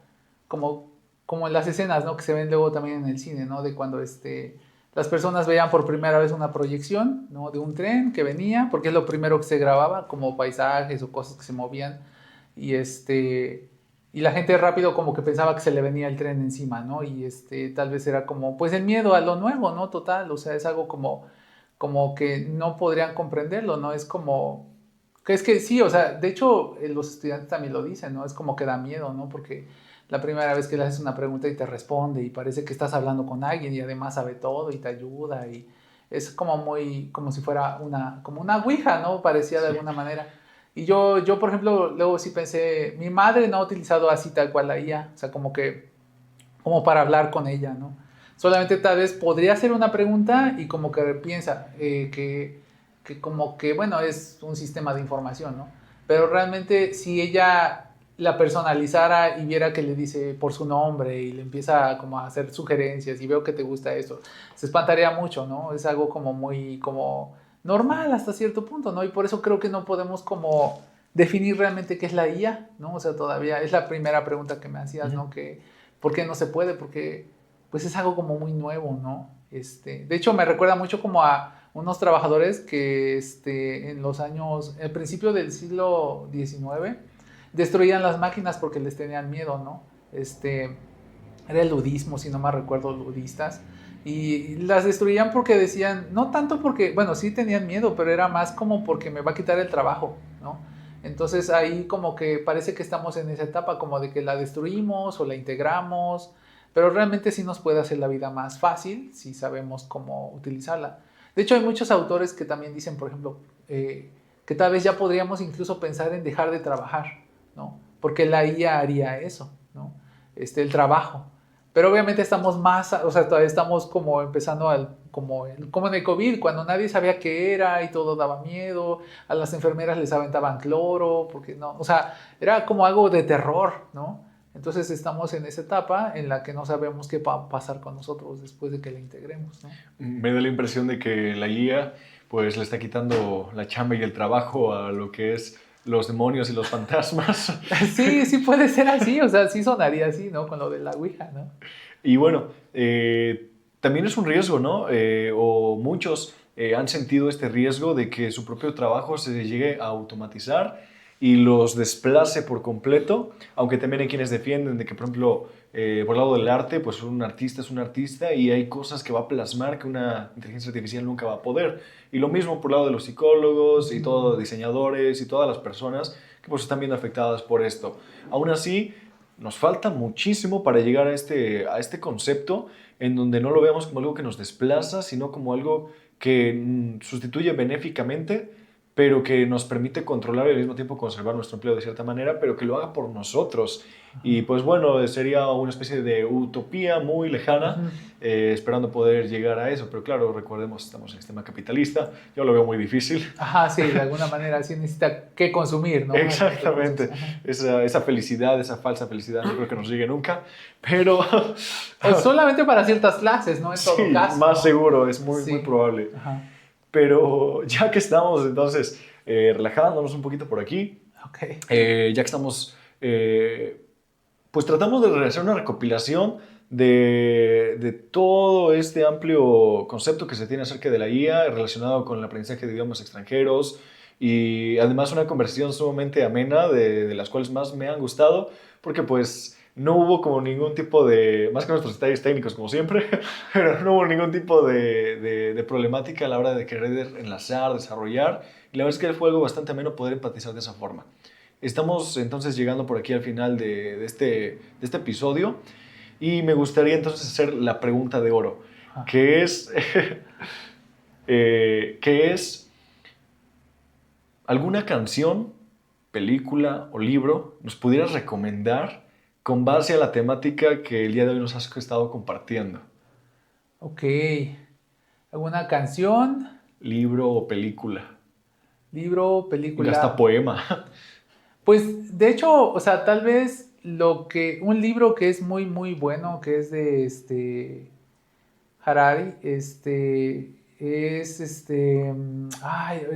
Speaker 2: como en las escenas, ¿no? Que se ven luego también en el cine, ¿no? De cuando las personas veían por primera vez una proyección, ¿no? De un tren que venía, porque es lo primero que se grababa, como paisajes o cosas que se movían, y y la gente rápido como que pensaba que se le venía el tren encima, ¿no? Y tal vez era como, pues el miedo a lo nuevo, ¿no? Total, o sea, es algo como que no podrían comprenderlo, ¿no? Es como, que es que sí, o sea, de hecho los estudiantes también lo dicen, ¿no? Es como que da miedo, ¿no? Porque la primera vez que le haces una pregunta y te responde y parece que estás hablando con alguien y además sabe todo y te ayuda y es como muy, como si fuera como una ouija, ¿no? Parecía de
Speaker 1: sí.
Speaker 2: alguna manera. Y yo, por ejemplo, luego sí pensé, mi madre no ha utilizado así tal cual la IA, o sea, como para hablar con ella, ¿no? Solamente tal vez podría hacer una pregunta y como que piensa que como que, bueno, es un sistema de información, ¿no? Pero realmente si ella la personalizara y viera que le dice por su nombre y le empieza como a hacer sugerencias y veo que te gusta esto, se espantaría mucho, ¿no? Es algo como muy, como normal hasta cierto punto, ¿no? Y por eso creo que no podemos como definir realmente qué es la IA, ¿no? O sea, todavía es la primera pregunta que me hacías, ¿no? Que, ¿por qué no se puede? Porque pues es algo como muy nuevo, ¿no? De hecho, me recuerda mucho como a unos trabajadores que en los años, al principio del siglo XIX, destruían las máquinas porque les tenían miedo, ¿no? Era el ludismo, si no me recuerdo, ludistas. Y las destruían porque decían, no tanto porque, bueno, sí tenían miedo, pero era más como porque me va a quitar el trabajo, ¿no? Entonces ahí como que parece que estamos en esa etapa como de que la destruimos o la integramos, pero realmente sí nos puede hacer la vida más fácil si sabemos cómo utilizarla. De hecho hay muchos autores que también dicen, por ejemplo, que tal vez ya podríamos incluso pensar en dejar de trabajar, ¿no? Porque la IA haría eso, ¿no? El trabajo. Pero obviamente estamos más, o sea, todavía estamos como empezando como en el COVID, cuando nadie sabía qué era y todo daba miedo, a las enfermeras les aventaban cloro, porque no, o sea, era como algo de terror, ¿no? Entonces estamos en esa etapa en la que no sabemos qué va a pasar con nosotros después de que la integremos, ¿no?
Speaker 1: Me da la impresión de que la IA pues le está quitando la chamba y el trabajo a lo que es los demonios y los fantasmas.
Speaker 2: Sí, sí puede ser así, o sea, sí sonaría así, ¿no? Con lo de la Ouija, ¿no?
Speaker 1: Y bueno, también es un riesgo, ¿no? O muchos han sentido este riesgo de que su propio trabajo se llegue a automatizar y los desplace por completo, aunque también hay quienes defienden de que, por ejemplo, por el lado del arte, pues un artista es un artista y hay cosas que va a plasmar que una inteligencia artificial nunca va a poder. Y lo mismo por el lado de los psicólogos y todos diseñadores y todas las personas que pues están viendo afectadas por esto. Aún así, nos falta muchísimo para llegar a este concepto en donde no lo veamos como algo que nos desplaza, sino como algo que sustituye benéficamente, pero que nos permite controlar y al mismo tiempo conservar nuestro empleo de cierta manera, pero que lo haga por nosotros. Y pues bueno, sería una especie de utopía muy lejana, esperando poder llegar a eso. Pero claro, recordemos, estamos en el sistema capitalista, yo lo veo muy difícil.
Speaker 2: Ajá, sí, de alguna manera sí necesita que consumir, ¿no?
Speaker 1: Exactamente, esa felicidad, esa falsa felicidad, no creo que nos llegue nunca, pero...
Speaker 2: O solamente para ciertas clases, ¿no? En todo
Speaker 1: sí,
Speaker 2: caso.
Speaker 1: más
Speaker 2: ¿no?
Speaker 1: seguro, es muy,
Speaker 2: Sí.
Speaker 1: muy probable.
Speaker 2: Ajá.
Speaker 1: Pero ya que estamos entonces relajándonos un poquito por aquí,
Speaker 2: Ok.
Speaker 1: ya que estamos, pues tratamos de hacer una recopilación de todo este amplio concepto que se tiene acerca de la IA relacionado con el aprendizaje de idiomas extranjeros y además una conversación sumamente amena de las cuales más me han gustado porque pues no hubo como ningún tipo de, más que nuestros detalles técnicos como siempre, pero no hubo ningún tipo de problemática a la hora de querer enlazar, desarrollar y la verdad es que fue algo bastante ameno poder empatizar de esa forma. Estamos entonces llegando por aquí al final de este episodio y me gustaría entonces hacer la pregunta de oro, que es, ¿qué es alguna canción, película o libro nos pudieras recomendar con base a la temática que el día de hoy nos has estado compartiendo?
Speaker 2: Ok. ¿Alguna canción?
Speaker 1: Libro o película.
Speaker 2: Libro, película.
Speaker 1: Y hasta poema.
Speaker 2: Pues de hecho, o sea, tal vez un libro que es muy, muy bueno, que es de Harari, ay,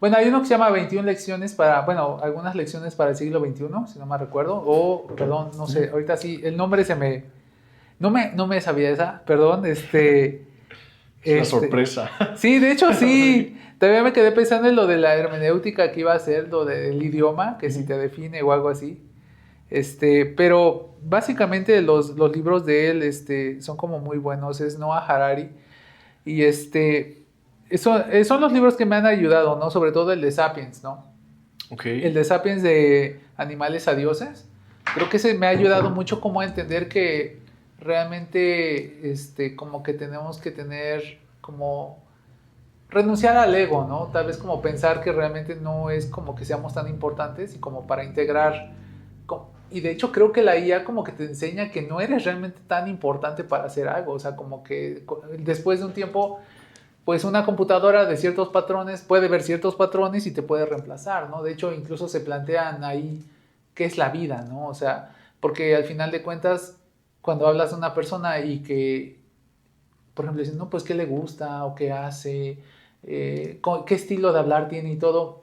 Speaker 2: bueno, hay uno que se llama 21 lecciones bueno, algunas lecciones para el siglo XXI, si no me recuerdo, perdón, no sé, ahorita sí, el nombre no me sabía esa, perdón,
Speaker 1: Es una sorpresa.
Speaker 2: Sí, de hecho sí, todavía me quedé pensando en lo de la hermenéutica que iba a ser, lo del idioma, que si te define o algo así. Pero básicamente los libros de él son como muy buenos, es Noah Harari. Y son los libros que me han ayudado, ¿no? Sobre todo el de Sapiens, ¿no?
Speaker 1: Okay.
Speaker 2: El de Sapiens de Animales a Dioses. Creo que ese me ha ayudado mucho como a entender que realmente como que tenemos que tener como renunciar al ego, ¿no? Tal vez como pensar que realmente no es como que seamos tan importantes y como para integrar. Y de hecho creo que la IA como que te enseña que no eres realmente tan importante para hacer algo. O sea, como que después de un tiempo, pues una computadora de ciertos patrones puede ver ciertos patrones y te puede reemplazar, ¿no? De hecho, incluso se plantean ahí qué es la vida, ¿no? O sea, porque al final de cuentas, cuando hablas de una persona y que, por ejemplo, dicen, no, pues qué le gusta o qué hace, qué estilo de hablar tiene y todo,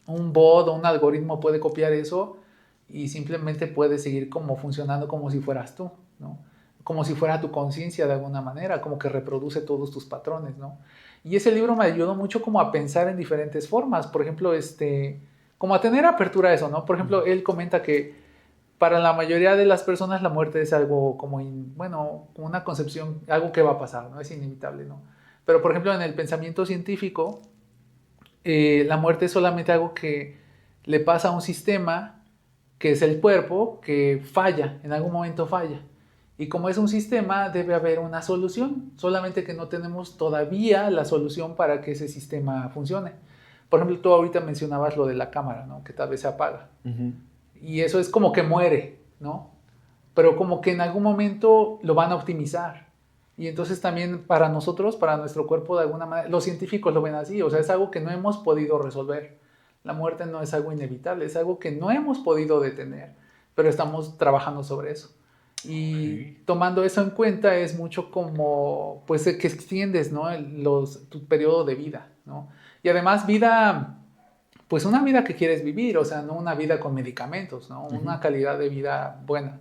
Speaker 2: un bot o un algoritmo puede copiar eso y simplemente puede seguir como funcionando como si fueras tú, ¿no? Como si fuera tu conciencia de alguna manera, como que reproduce todos tus patrones, ¿no? Y ese libro me ayudó mucho como a pensar en diferentes formas, por ejemplo, como a tener apertura a eso, ¿no? Por ejemplo, él comenta que para la mayoría de las personas la muerte es algo como, bueno, como una concepción, algo que va a pasar, ¿no? Es inevitable, ¿no? Pero, por ejemplo, en el pensamiento científico, la muerte es solamente algo que le pasa a un sistema, que es el cuerpo, que falla, en algún momento falla. Y como es un sistema, debe haber una solución, solamente que no tenemos todavía la solución para que ese sistema funcione. Por ejemplo, tú ahorita mencionabas lo de la cámara, ¿no? Que tal vez se apaga.
Speaker 1: Ujú.
Speaker 2: Y eso es como que muere, ¿no? Pero como que en algún momento lo van a optimizar. Y entonces también para nosotros, para nuestro cuerpo de alguna manera, los científicos lo ven así, o sea, es algo que no hemos podido resolver. La muerte no es algo inevitable, es algo que no hemos podido detener, pero estamos trabajando sobre eso. Y
Speaker 1: Ok.
Speaker 2: tomando eso en cuenta es mucho como, pues, que extiendes, ¿no? Tu periodo de vida, ¿no? Y además vida, pues una vida que quieres vivir, o sea, no una vida con medicamentos, ¿no?
Speaker 1: Ujú.
Speaker 2: Una calidad de vida buena.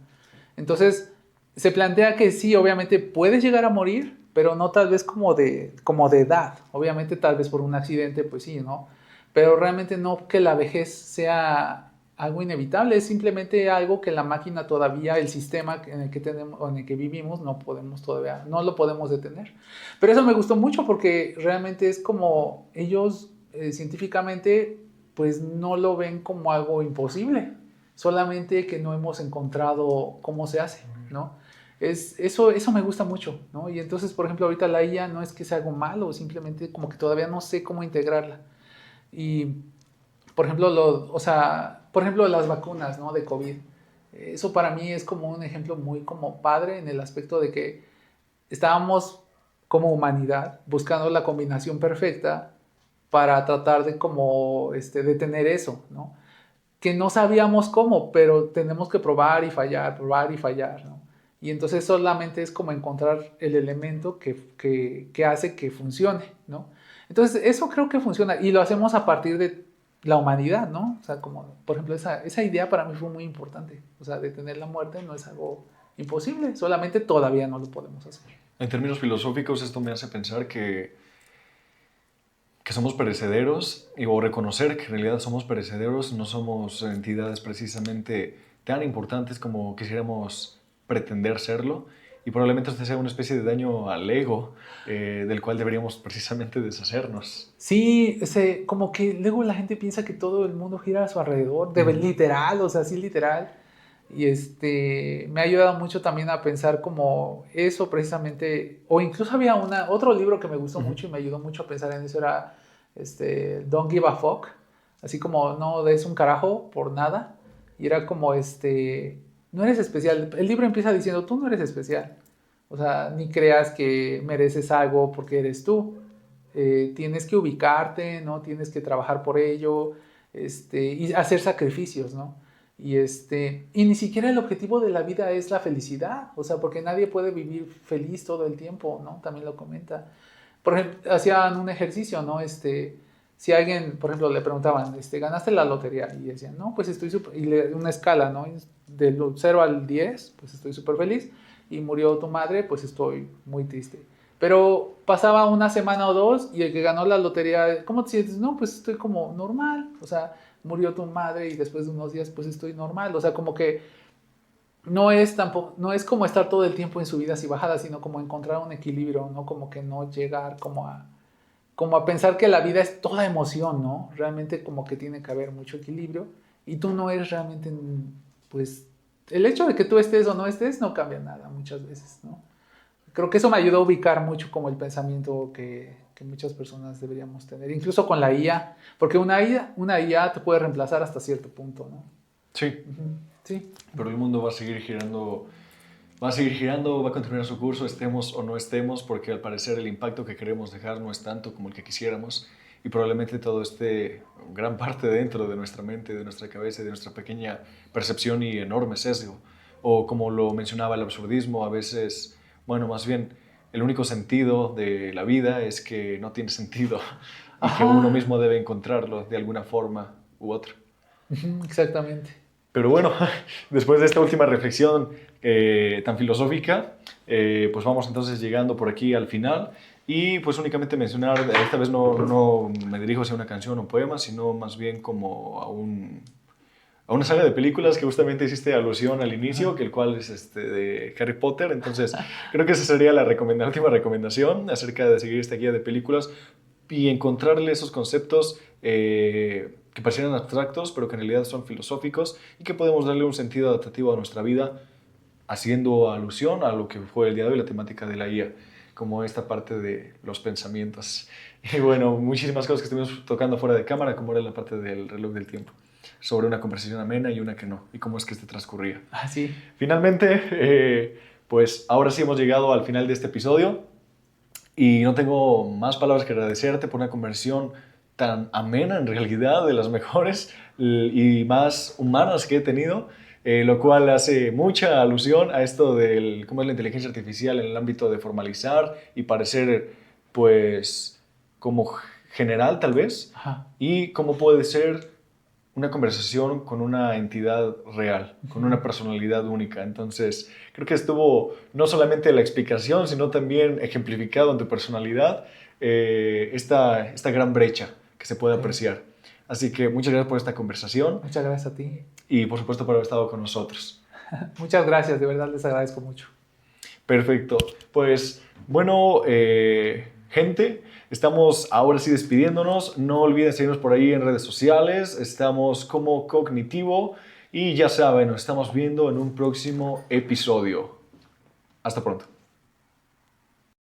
Speaker 2: Entonces, se plantea que sí, obviamente puedes llegar a morir, pero no tal vez como de edad. Obviamente tal vez por un accidente, pues sí, ¿no? Pero realmente no que la vejez sea algo inevitable, es simplemente algo que la máquina todavía, el sistema en el que tenemos o en el que vivimos, no podemos todavía, no lo podemos detener. Pero eso me gustó mucho porque realmente es como ellos científicamente pues no lo ven como algo imposible, solamente que no hemos encontrado cómo se hace, ¿no? Eso me gusta mucho, ¿no? Y entonces, por ejemplo, ahorita la IA no es que sea algo malo, simplemente como que todavía no sé cómo integrarla. Y, por ejemplo, o sea, por ejemplo, las vacunas, ¿no? De COVID. Eso para mí es como un ejemplo muy como padre en el aspecto de que estábamos como humanidad buscando la combinación perfecta para tratar de como detener eso, ¿no? Que no sabíamos cómo, pero tenemos que probar y fallar, ¿no? Y entonces solamente es como encontrar el elemento que hace que funcione, ¿no? Entonces eso creo que funciona y lo hacemos a partir de la humanidad, ¿no? O sea, como, por ejemplo, esa idea para mí fue muy importante. O sea, detener la muerte no es algo imposible, solamente todavía no lo podemos hacer.
Speaker 1: En términos filosóficos, esto me hace pensar que somos perecederos o reconocer que en realidad somos perecederos, no somos entidades precisamente tan importantes como quisiéramos pretender serlo y probablemente esto sea una especie de daño al ego del cual deberíamos precisamente deshacernos.
Speaker 2: Sí, como que luego la gente piensa que todo el mundo gira a su alrededor, de
Speaker 1: Ujú.
Speaker 2: literal, o sea, sí literal. Y me ha ayudado mucho también a pensar como eso precisamente, o incluso había otro libro que me gustó
Speaker 1: Ujú.
Speaker 2: mucho y me ayudó mucho a pensar en eso, era Don't Give a Fuck, así como no des un carajo por nada, y era como no eres especial, el libro empieza diciendo, tú no eres especial, o sea, ni creas que mereces algo porque eres tú, tienes que ubicarte, ¿no? Tienes que trabajar por ello, y hacer sacrificios, ¿no? Y ni siquiera el objetivo de la vida es la felicidad, o sea, porque nadie puede vivir feliz todo el tiempo, ¿no? También lo comenta. Por ejemplo, hacían un ejercicio, ¿no? Si alguien, por ejemplo, le preguntaban, ¿ganaste la lotería? Y decían, no, pues estoy súper, una escala, ¿no? Del 0 al 10, pues estoy súper feliz, y murió tu madre, pues estoy muy triste. Pero pasaba una semana o dos y el que ganó la lotería, ¿cómo te sientes? No, pues estoy como normal, o sea, murió tu madre y después de unos días pues estoy normal, o sea, como que no es como estar todo el tiempo en subidas y bajadas, sino como encontrar un equilibrio, ¿no? Como que no llegar como a pensar que la vida es toda emoción, ¿no? Realmente como que tiene que haber mucho equilibrio y tú no eres realmente, pues, el hecho de que tú estés o no estés no cambia nada muchas veces, ¿no? Creo que eso me ayudó a ubicar mucho como el pensamiento que que muchas personas deberíamos tener, incluso con la IA, porque una IA te puede reemplazar hasta cierto punto, ¿no?
Speaker 1: Sí.
Speaker 2: Sí.
Speaker 1: Pero el mundo va a seguir girando, va a continuar su curso, estemos o no estemos, porque al parecer el impacto que queremos dejar no es tanto como el que quisiéramos, y probablemente todo esté gran parte dentro de nuestra mente, de nuestra cabeza, de nuestra pequeña percepción y enorme sesgo. O como lo mencionaba el absurdismo, a veces, bueno, más bien, el único sentido de la vida es que no tiene sentido y que uno mismo debe encontrarlo de alguna forma u otra.
Speaker 2: Exactamente.
Speaker 1: Pero bueno, después de esta última reflexión tan filosófica, pues vamos entonces llegando por aquí al final. Y pues únicamente mencionar, esta vez no me dirijo hacia una canción o un poema, sino más bien como a una saga de películas que justamente hiciste alusión al inicio, que el cual es de Harry Potter. Entonces creo que esa sería la última recomendación acerca de seguir esta guía de películas y encontrarle esos conceptos que parecieran abstractos, pero que en realidad son filosóficos y que podemos darle un sentido adaptativo a nuestra vida, haciendo alusión a lo que fue el día de hoy, la temática de la IA, como esta parte de los pensamientos. Y bueno, muchísimas cosas que estuvimos tocando fuera de cámara, como era la parte del reloj del tiempo, sobre una conversación amena y una que no, y cómo es que transcurría.
Speaker 2: Sí.
Speaker 1: Finalmente, pues ahora sí hemos llegado al final de este episodio y no tengo más palabras que agradecerte por una conversación tan amena, en realidad, de las mejores y más humanas que he tenido. Lo cual hace mucha alusión a esto del cómo es la inteligencia artificial en el ámbito de formalizar y parecer, pues, como general tal vez, y cómo puede ser una conversación con una entidad real, con una personalidad única. Entonces, creo que estuvo no solamente la explicación, sino también ejemplificado en tu personalidad esta gran brecha que se puede apreciar. Así que muchas gracias por esta conversación.
Speaker 2: Muchas gracias a ti.
Speaker 1: Y por supuesto por haber estado con nosotros.
Speaker 2: Muchas gracias, de verdad les agradezco mucho.
Speaker 1: Perfecto. Pues bueno, gente, estamos ahora sí despidiéndonos. No olviden seguirnos por ahí en redes sociales. Estamos como Cognitivo. Y ya saben, nos estamos viendo en un próximo episodio. Hasta pronto.